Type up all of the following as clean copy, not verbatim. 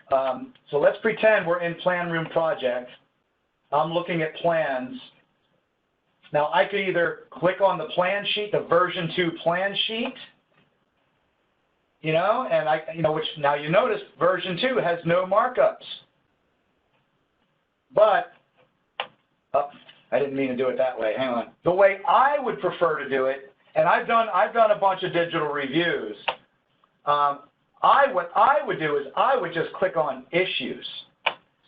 So let's pretend we're in Plan Room Project. I'm looking at plans. Now I could either click on the plan sheet, the version 2 plan sheet, and which now you notice version 2 has no markups. But, I didn't mean to do it that way, hang on. The way I would prefer to do it, and I've done a bunch of digital reviews, what I would do is I would just click on issues.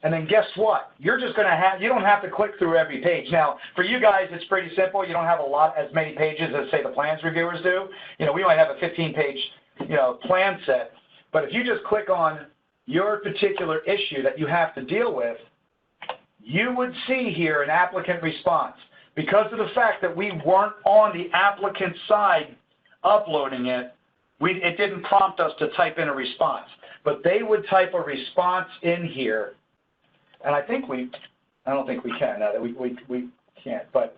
And then guess what? You're just going to have, you don't have to click through every page. Now, for you guys, it's pretty simple. You don't have as many pages as, say, the plans reviewers do. We might have a 15-page, plan set. But if you just click on your particular issue that you have to deal with, you would see here an applicant response. Because of the fact that we weren't on the applicant side uploading it, it didn't prompt us to type in a response. But they would type a response in here. And I don't think we can. No, we can't. But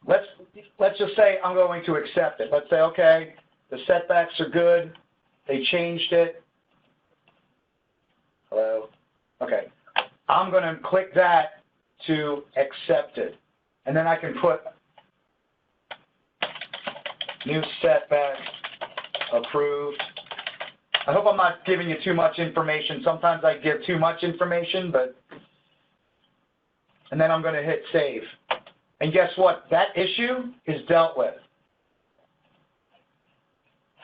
let's just say I'm going to accept it. Let's say, okay, the setbacks are good. They changed it. Hello. Okay. I'm going to click that to accept it, and then I can put new setback approved. I hope I'm not giving you too much information. Sometimes I give too much information, and then I'm going to hit save. And guess what? That issue is dealt with.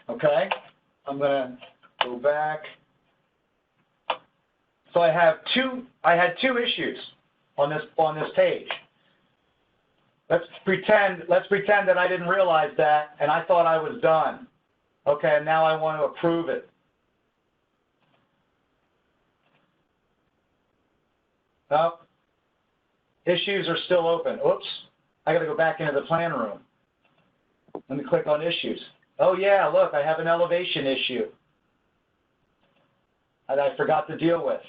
Okay? I'm going to go back. So I had two issues on this page. Let's pretend that I didn't realize that and I thought I was done. Okay, and now I want to approve it. No. Issues are still open. Oops, I got to go back into the plan room. Let me click on issues. Oh yeah, look, I have an elevation issue that I forgot to deal with.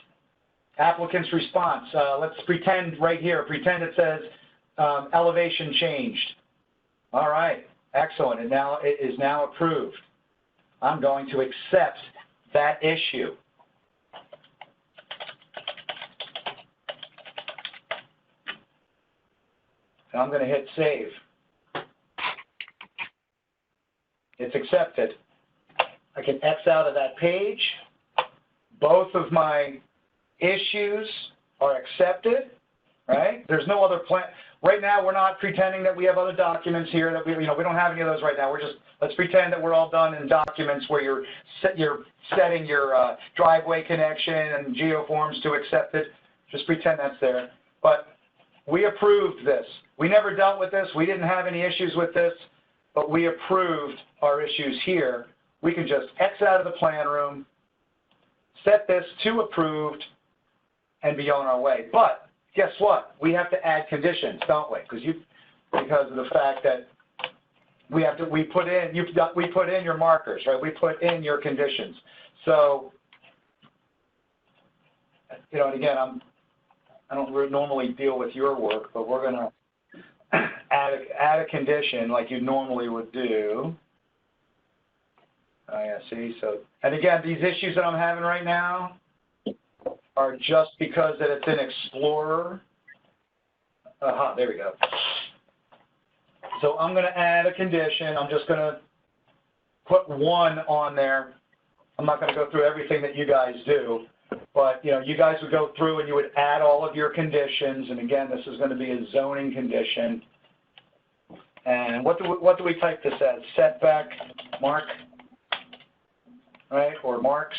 Applicant's response. Let's pretend right here. Pretend it says elevation changed. All right, excellent. And now it is now approved. I'm going to accept that issue. And I'm going to hit save. It's accepted. I can X out of that page. Both of my issues are accepted, right? There's no other plan. Right now, we're not pretending that we have other documents here that we don't have any of those right now. We're just, let's pretend that we're all done in documents where you're setting your driveway connection and geoforms to accept it. Just pretend that's there. But we approved this. We never dealt with this. We didn't have any issues with this, but we approved our issues here. We can just X out of the plan room, set this to approved, and be on our way. But guess what? We have to add conditions, don't we? Because of the fact that we put in your markers, right? We put in your conditions. So, and again, I don't normally deal with your work, but we're going to add a condition like you normally would do. Oh yeah, see, so, and again, these issues that I'm having right now are just because that it's in Explorer. There we go. So I'm going to add a condition. I'm just going to put one on there. I'm not going to go through everything that you guys do, but you guys would go through and you would add all of your conditions. And again, this is going to be a zoning condition. And what do we type this as? Setback mark, right? Or marks.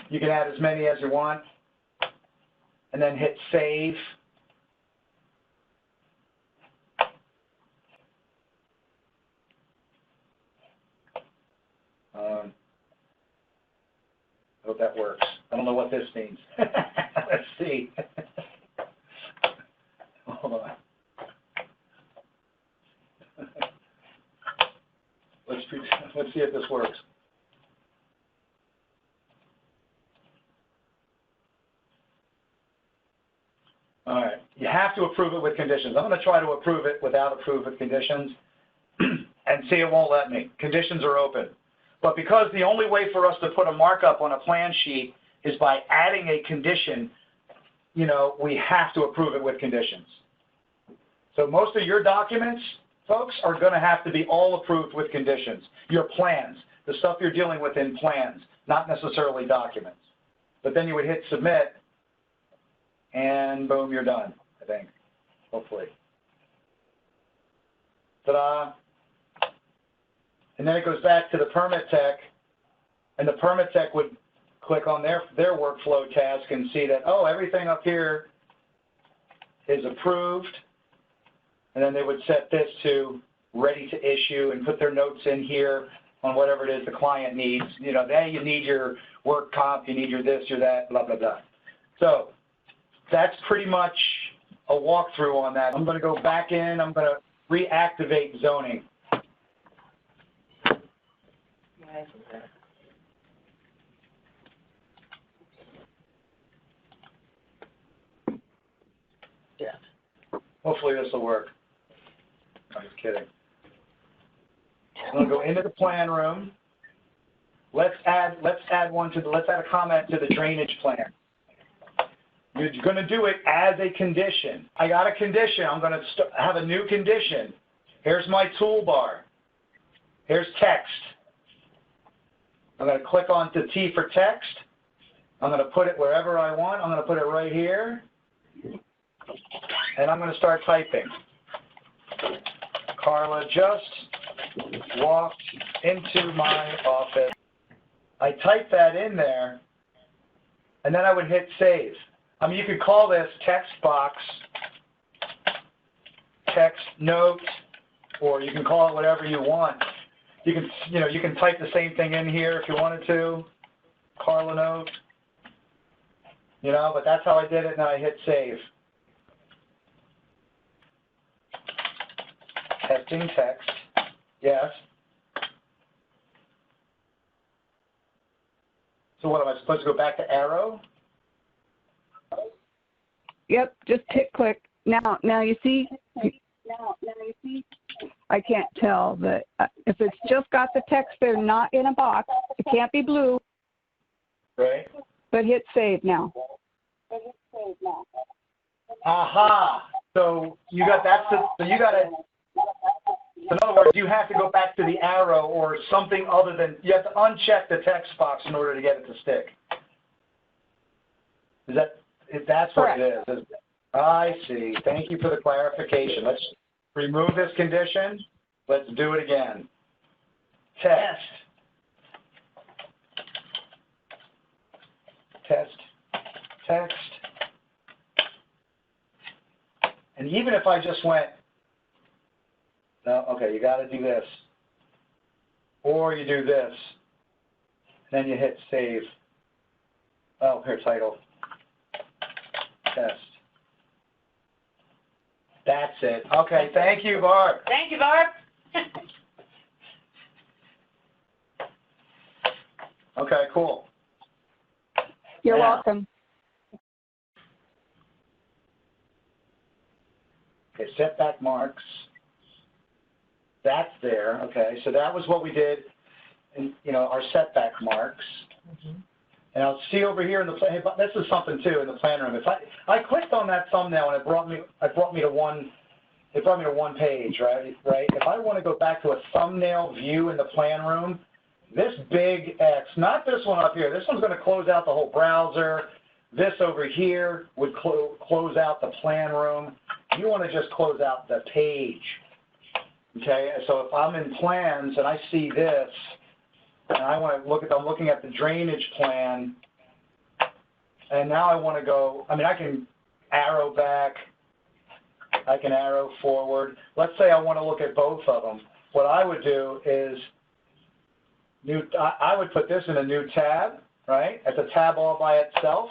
You can add as many as you want. And then hit save. I hope that works. I don't know what this means. Let's see. Hold on. Let's see if this works. All right. You have to approve it with conditions. I'm going to try to approve it without approve with conditions and see it won't let me. Conditions are open. But because the only way for us to put a markup on a plan sheet is by adding a condition, you know, we have to approve it with conditions. So most of your documents, folks, are going to have to be all approved with conditions. Your plans, the stuff you're dealing with in plans, not necessarily documents. But then you would hit submit, and boom, you're done, I think, hopefully. Ta-da. And then it goes back to the permit tech, and the permit tech would click on their workflow task and see that, oh, everything up here is approved. And then they would set this to ready to issue and put their notes in here on whatever it is the client needs. You know, then you need your work comp, you need your this, your that, blah, blah, blah. So that's pretty much a walkthrough on that. I'm going to go back in. I'm going to reactivate zoning. Yeah. Hopefully this will work. I'm just kidding. I'm going to go into the plan room. Let's add a comment to the drainage plan. You're going to do it as a condition. I got a condition. I'm going to have a new condition. Here's my toolbar. Here's text. I'm going to click on the T for text. I'm going to put it wherever I want. I'm going to put it right here. And I'm going to start typing. Carla just walked into my office. I type that in there, and then I would hit save. I mean, you could call this text box, text note, or you can call it whatever you want. You can, you can type the same thing in here if you wanted to, Carla note, but that's how I did it, and then I hit save. Testing text, yes. So what, am I supposed to go back to arrow? Yep, just hit click. Now you see, I can't tell that if it's just got the text there, not in a box, it can't be blue. Right. But hit save now. Aha! So you got so you got to. In other words, you have to go back to the arrow or something other than, you have to uncheck the text box in order to get it to stick. That's what it is. I see. Thank you for the clarification. Let's remove this condition. Let's do it again. Test. Test. Text. And even if I just went, no, okay, you got to do this. Or you do this. Then you hit save. Oh, here, title. Test. That's it. Okay, thank you, Barb. Thank you, Barb. Okay, cool. You're welcome. Okay, setback marks. That's there. Okay, so that was what we did in, our setback marks. Mm-hmm. And I'll see over here in the plan. This is something too in the plan room. If I clicked on that thumbnail and it brought me to one page, right? If I want to go back to a thumbnail view in the plan room, this big X, not this one up here. This one's going to close out the whole browser. This over here would close out the plan room. You want to just close out the page. Okay, so if I'm in plans and I see this, and I want to I'm looking at the drainage plan, and now I want to go, I can arrow back, I can arrow forward. Let's say I want to look at both of them. What I would do is, I would put this in a new tab, right? It's a tab all by itself.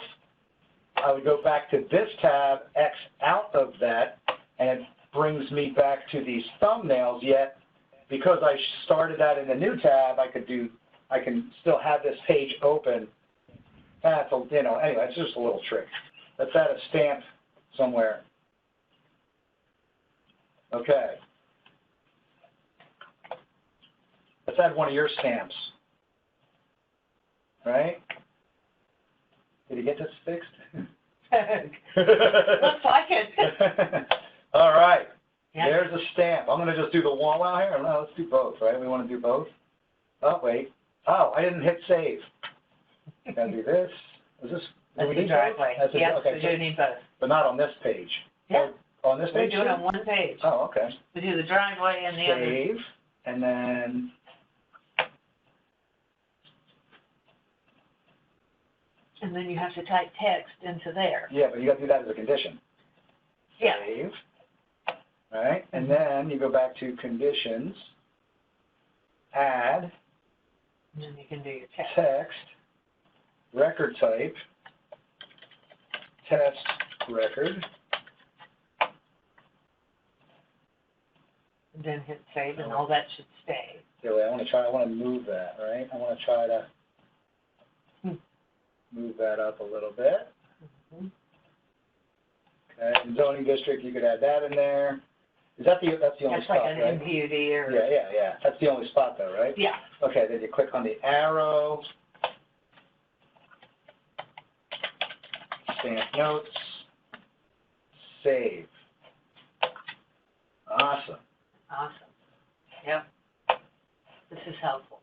I would go back to this tab, X out of that, and it brings me back to these thumbnails, yet because I started that in the new tab, I can still have this page open. That's anyway, it's just a little trick. Let's add a stamp somewhere. Okay. Let's add one of your stamps. Right? Did you get this fixed? Looks like it. All right. Yeah. There's a stamp. I'm going to just do the wall out here. No, let's do both, right? We want to do both. Oh, wait. Oh, I didn't hit save. Gotta do this. Is this? That's do we the need driveway. both? Yes, okay, we do need both. but not on this page. Yeah. Oh, on this We page? do it too? on one page. Oh, okay. We do the driveway and the other. Save, and then And then you have to type text into there. yeah, but you got to do that as a condition. Yeah. Save. All right, and then you go back to conditions, add, And then you can do your text. text, record type, test record. And then hit save and all that should stay. Yeah, wait, I want to move that, right? I want to try to move that up a little bit. Mhm. Okay, and zoning district, you could add that in there. Is that that's the only That's spot, like an right? MPUD or. Yeah. That's the only spot though, right? Yeah. Okay, then you click on the arrow, stamp notes, save. Awesome. Awesome. Yep. This is helpful.